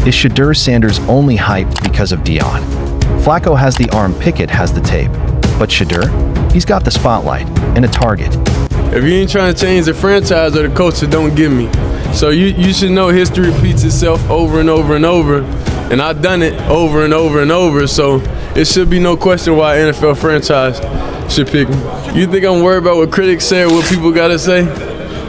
Is Shedeur Sanders only hyped because of Deion? Flacco has the arm, Pickett has the tape. But Shedeur? He's got the spotlight and a target. If you ain't trying to change the franchise or the culture, don't give me. So you should know history repeats itself over and over and over. And I've done it over and over and over. So it should be no question why an NFL franchise should pick me. You think I'm worried about what critics say or what people gotta say?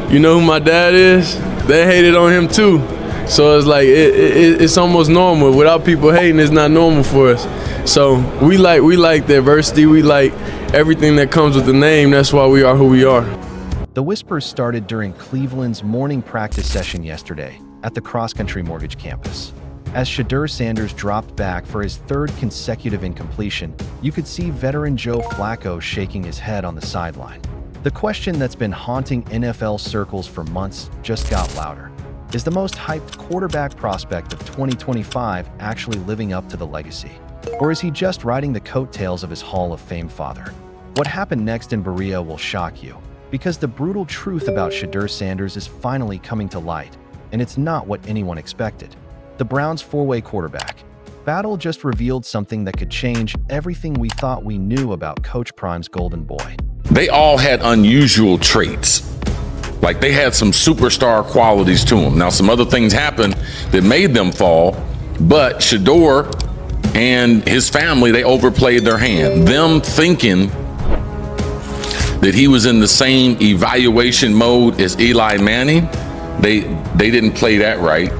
You know who my dad is? They hated on him too. So it's like it's almost normal. Without people hating, it's not normal for us. So we like the adversity. We like everything that comes with the name. That's why we are who we are. The whispers started during Cleveland's morning practice session yesterday at the cross-country mortgage campus. As Shedeur Sanders dropped back for his third consecutive incompletion, you could see veteran Joe Flacco shaking his head on the sideline. The question that's been haunting NFL circles for months just got louder. Is the most hyped quarterback prospect of 2025 actually living up to the legacy? Or is he just riding the coattails of his Hall of Fame father? What happened next in Berea will shock you, because the brutal truth about Shedeur Sanders is finally coming to light, and it's not what anyone expected. The Browns' four-way quarterback battle just revealed something that could change everything we thought we knew about Coach Prime's golden boy. They all had unusual traits. Like, they had some superstar qualities to them. Now, some other things happened that made them fall, but Shedeur and his family, they overplayed their hand. Them thinking that he was in the same evaluation mode as Eli Manning, they didn't play that right.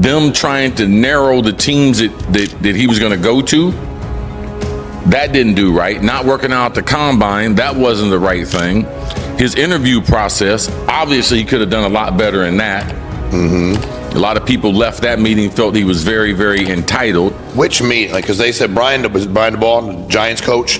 Them trying to narrow the teams that he was going to go to, that didn't do right. Not working out at the combine, that wasn't the right thing. His interview process, obviously he could have done a lot better in that. A lot of people left that meeting, felt he was very, very entitled. Which meeting? Because they said Brian DeBall, the Giants coach,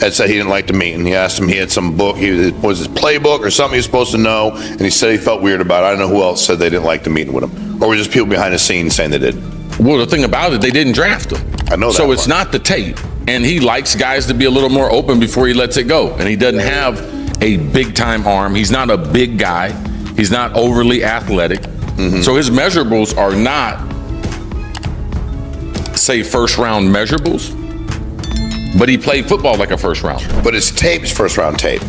had said he didn't like the meeting. He asked him, he had some book, was his playbook or something he was supposed to know, and he said he felt weird about it. I don't know who else said they didn't like the meeting with him. Or were just people behind the scenes saying they did? Well, the thing about it, they didn't draft him. I know that. So it's not the tape. And he likes guys to be a little more open before he lets it go. And he doesn't have a big time arm. He's not a big guy. He's not overly athletic. So his measurables are not, say, first round measurables, but he played football like a first round. But his tape's first round tape.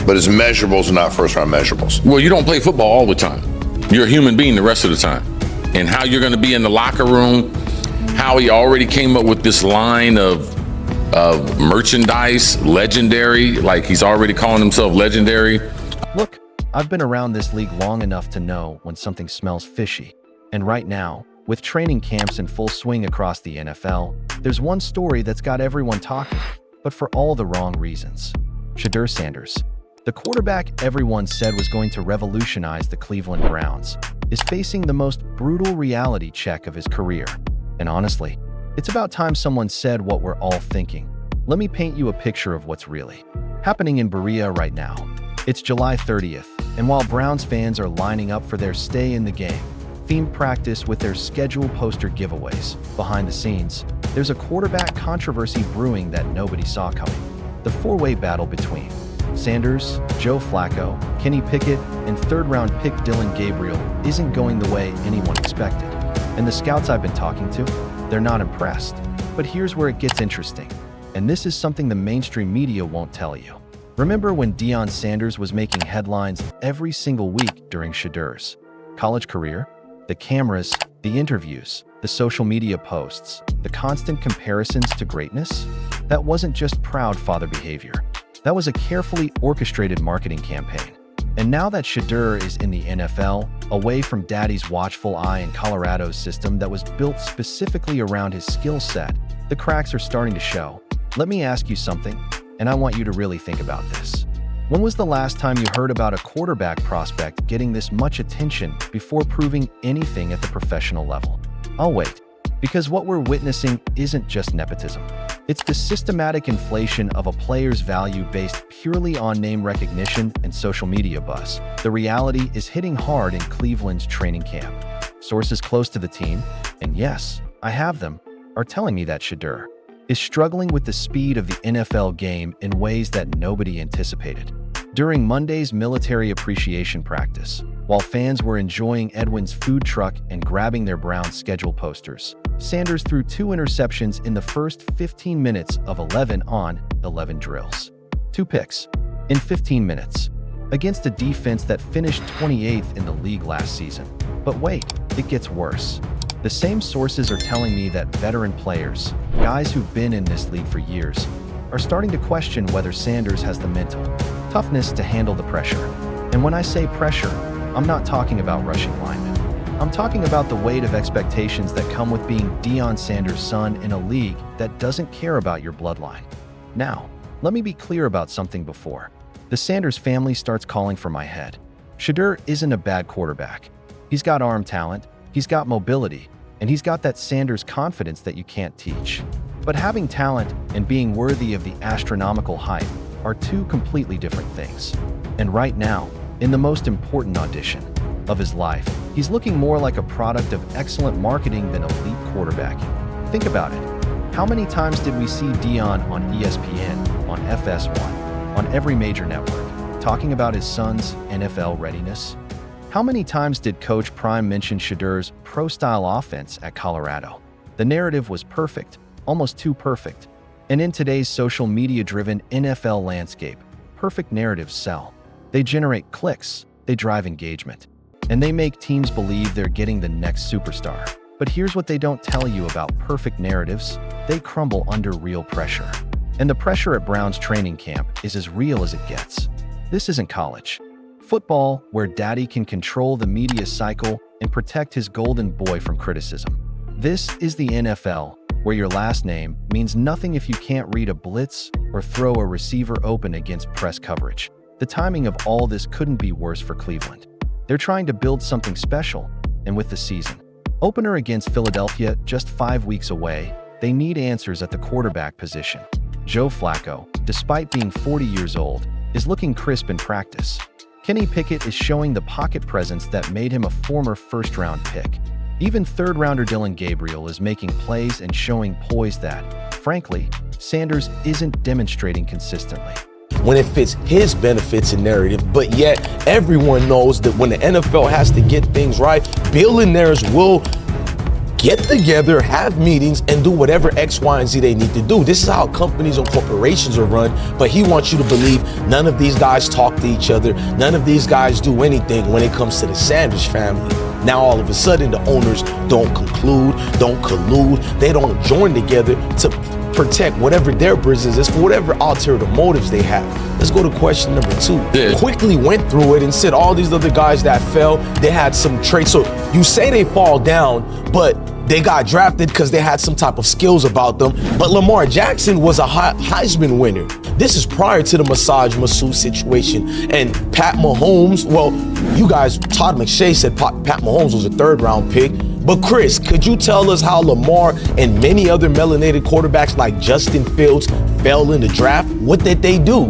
But his measurables are not first round measurables. Well, you don't play football all the time. You're a human being the rest of the time. And how you're going to be in the locker room, how he already came up with this line of merchandise, legendary, like he's already calling himself legendary. Look, I've been around this league long enough to know when something smells fishy. And right now, with training camps in full swing across the NFL, there's one story that's got everyone talking, but for all the wrong reasons. Shedeur Sanders, the quarterback everyone said was going to revolutionize the Cleveland Browns, is facing the most brutal reality check of his career. And honestly, it's about time someone said what we're all thinking. Let me paint you a picture of what's really happening in Berea right now. It's July 30th, and while Browns fans are lining up for their stay in the game themed practice with their scheduled poster giveaways, behind the scenes, there's a quarterback controversy brewing that nobody saw coming. The four-way battle between Sanders, Joe Flacco, Kenny Pickett, and third-round pick Dillon Gabriel isn't going the way anyone expected. And the scouts I've been talking to, they're not impressed. But here's where it gets interesting. And this is something the mainstream media won't tell you. Remember when Deion Sanders was making headlines every single week during Shedeur's college career? The cameras, the interviews, the social media posts, the constant comparisons to greatness? That wasn't just proud father behavior. That was a carefully orchestrated marketing campaign. And now that Shedeur is in the NFL, away from daddy's watchful eye and Colorado's system that was built specifically around his skill set, the cracks are starting to show. Let me ask you something, and I want you to really think about this. When was the last time you heard about a quarterback prospect getting this much attention before proving anything at the professional level? I'll wait, because what we're witnessing isn't just nepotism. It's the systematic inflation of a player's value based purely on name recognition and social media buzz. The reality is hitting hard in Cleveland's training camp. Sources close to the team, and yes, I have them, are telling me that Shedeur is struggling with the speed of the NFL game in ways that nobody anticipated. During Monday's military appreciation practice, While fans were enjoying Edwin's food truck and grabbing their Browns schedule posters, Sanders threw 2 interceptions in the first 15 minutes of 11 on 11 drills. 2 picks in 15 minutes against a defense that finished 28th in the league last season. But wait, it gets worse. The same sources are telling me that veteran players, guys who've been in this league for years, are starting to question whether Sanders has the mental toughness to handle the pressure. And when I say pressure, I'm not talking about rushing linemen. I'm talking about the weight of expectations that come with being Deion Sanders' son in a league that doesn't care about your bloodline. Now, let me be clear about something before the Sanders family starts calling for my head. Shedeur isn't a bad quarterback. He's got arm talent, he's got mobility, and he's got that Sanders confidence that you can't teach. But having talent and being worthy of the astronomical hype are 2 completely different things. And right now, in the most important audition of his life, he's looking more like a product of excellent marketing than elite quarterbacking. Think about it. How many times did we see Deion on ESPN, on FS1, on every major network, talking about his son's NFL readiness? How many times did Coach Prime mention Shedeur's pro-style offense at Colorado? The narrative was perfect, almost too perfect. And in today's social media-driven NFL landscape, perfect narratives sell. They generate clicks, they drive engagement, and they make teams believe they're getting the next superstar. But here's what they don't tell you about perfect narratives: they crumble under real pressure. And the pressure at Browns training camp is as real as it gets. This isn't college football, where daddy can control the media cycle and protect his golden boy from criticism. This is the NFL, where your last name means nothing if you can't read a blitz or throw a receiver open against press coverage. The timing of all this couldn't be worse for Cleveland. They're trying to build something special, and with the season opener against Philadelphia just 5 weeks away, they need answers at the quarterback position. Joe Flacco, despite being 40 years old, is looking crisp in practice. Kenny Pickett is showing the pocket presence that made him a former first-round pick. Even third-rounder Dillon Gabriel is making plays and showing poise that, frankly, Sanders isn't demonstrating consistently. When it fits his benefits and narrative, but yet everyone knows that when the NFL has to get things right, billionaires will get together, have meetings, and do whatever X, Y, and Z they need to do. This is how companies and corporations are run, but he wants you to believe none of these guys talk to each other, none of these guys do anything when it comes to the Sanders family. Now all of a sudden the owners don't collude, they don't join together to protect whatever their business is for whatever ulterior motives they have. Let's go to question number 2. Yeah. Quickly went through it and said all these other guys that fell, they had some traits. So you say they fall down, but they got drafted because they had some type of skills about them. But Lamar Jackson was a Heisman winner. This is prior to the masseuse situation. And Pat Mahomes, well, you guys, Todd McShay said Pat Mahomes was a 3rd-round pick. But Chris, could you tell us how Lamar and many other melanated quarterbacks like Justin Fields fell in the draft? What did they do?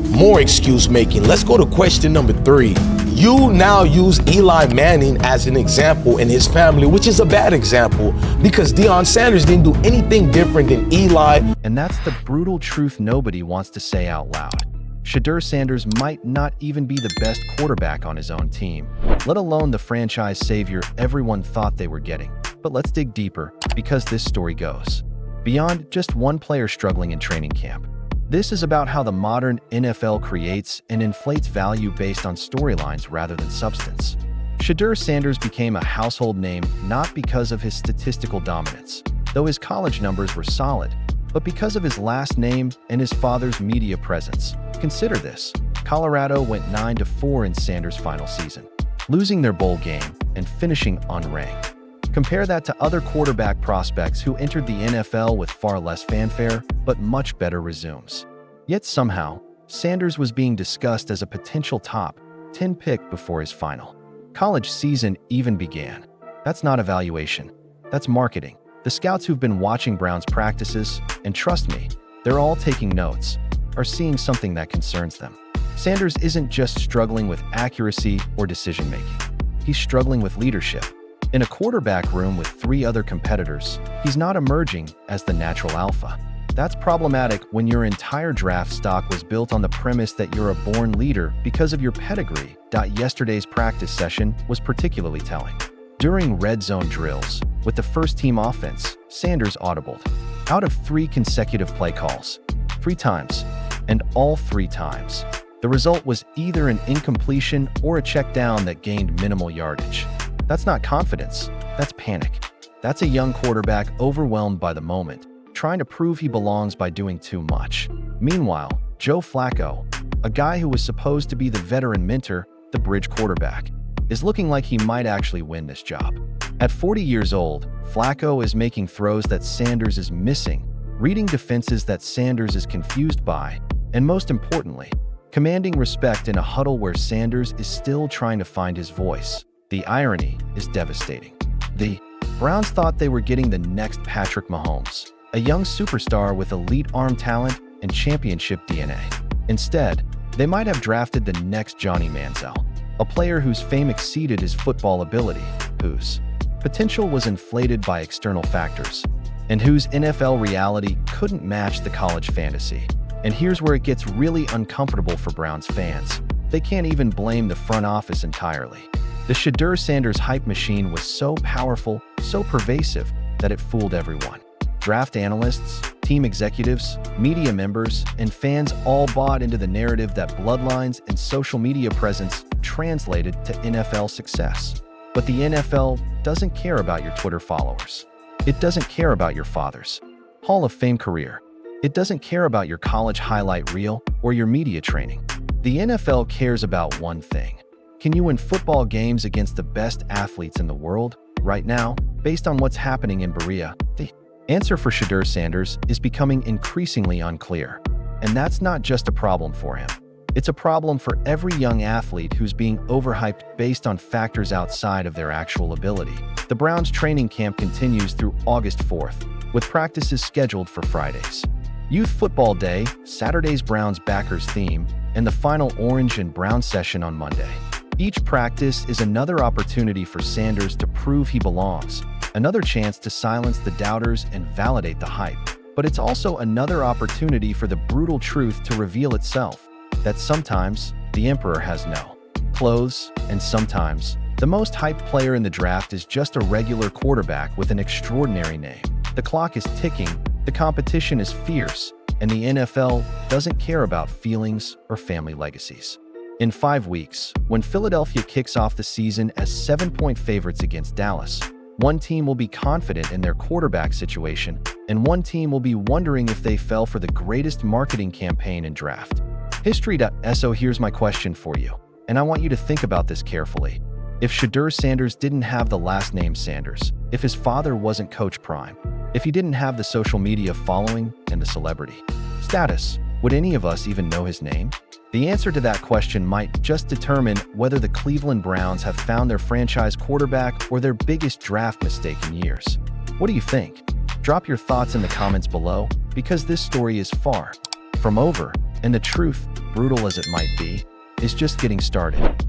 More excuse making. Let's go to question number 3. You now use Eli Manning as an example in his family, which is a bad example because Deion Sanders didn't do anything different than Eli. And that's the brutal truth nobody wants to say out loud. Shedeur Sanders might not even be the best quarterback on his own team, let alone the franchise savior everyone thought they were getting. But let's dig deeper, because this story goes beyond just one player struggling in training camp. This is about how the modern NFL creates and inflates value based on storylines rather than substance. Shedeur Sanders became a household name not because of his statistical dominance, though his college numbers were solid, but because of his last name and his father's media presence. Consider this: Colorado went 9-4 in Sanders' final season, losing their bowl game and finishing unranked. Compare that to other quarterback prospects who entered the NFL with far less fanfare, but much better resumes. Yet somehow, Sanders was being discussed as a potential top 10 pick before his final college season even began. That's not evaluation, that's marketing. The scouts who've been watching Browns practices, and trust me, they're all taking notes, are seeing something that concerns them. Sanders isn't just struggling with accuracy or decision-making. He's struggling with leadership. In a quarterback room with 3 other competitors, he's not emerging as the natural alpha. That's problematic when your entire draft stock was built on the premise that you're a born leader because of your pedigree. Yesterday's practice session was particularly telling. During red zone drills, with the first-team offense, Sanders audibled out of 3 consecutive play calls, 3 times, and all 3 times. The result was either an incompletion or a check down that gained minimal yardage. That's not confidence, that's panic. That's a young quarterback overwhelmed by the moment, trying to prove he belongs by doing too much. Meanwhile, Joe Flacco, a guy who was supposed to be the veteran mentor, the bridge quarterback, is looking like he might actually win this job. At 40 years old, Flacco is making throws that Sanders is missing, reading defenses that Sanders is confused by, and most importantly, commanding respect in a huddle where Sanders is still trying to find his voice. The irony is devastating. The Browns thought they were getting the next Patrick Mahomes, a young superstar with elite arm talent and championship DNA. Instead, they might have drafted the next Johnny Manziel, a player whose fame exceeded his football ability, whose potential was inflated by external factors, and whose NFL reality couldn't match the college fantasy. And here's where it gets really uncomfortable for Browns fans. They can't even blame the front office entirely. The Shedeur Sanders hype machine was so powerful, so pervasive, that it fooled everyone. Draft analysts, team executives, media members, and fans all bought into the narrative that bloodlines and social media presence translated to NFL success. But the NFL doesn't care about your Twitter followers. It doesn't care about your father's Hall of Fame career. It doesn't care about your college highlight reel or your media training. The NFL cares about one thing. Can you win football games against the best athletes in the world? Right now, based on what's happening in Berea, the answer for Shedeur Sanders is becoming increasingly unclear. And that's not just a problem for him. It's a problem for every young athlete who's being overhyped based on factors outside of their actual ability. The Browns training camp continues through August 4th, with practices scheduled for Fridays. Youth Football Day, Saturday's Browns backers theme, and the final orange and brown session on Monday. Each practice is another opportunity for Sanders to prove he belongs, another chance to silence the doubters and validate the hype. But it's also another opportunity for the brutal truth to reveal itself, that sometimes the emperor has no clothes, and sometimes the most hyped player in the draft is just a regular quarterback with an extraordinary name. The clock is ticking, the competition is fierce, and the NFL doesn't care about feelings or family legacies. In 5 weeks, when Philadelphia kicks off the season as 7-point favorites against Dallas, one team will be confident in their quarterback situation, and one team will be wondering if they fell for the greatest marketing campaign in draft history. So here's my question for you, and I want you to think about this carefully. If Shedeur Sanders didn't have the last name Sanders, if his father wasn't Coach Prime, if he didn't have the social media following and the celebrity status, would any of us even know his name? The answer to that question might just determine whether the Cleveland Browns have found their franchise quarterback or their biggest draft mistake in years. What do you think? Drop your thoughts in the comments below, because this story is far from over, and the truth, brutal as it might be, is just getting started.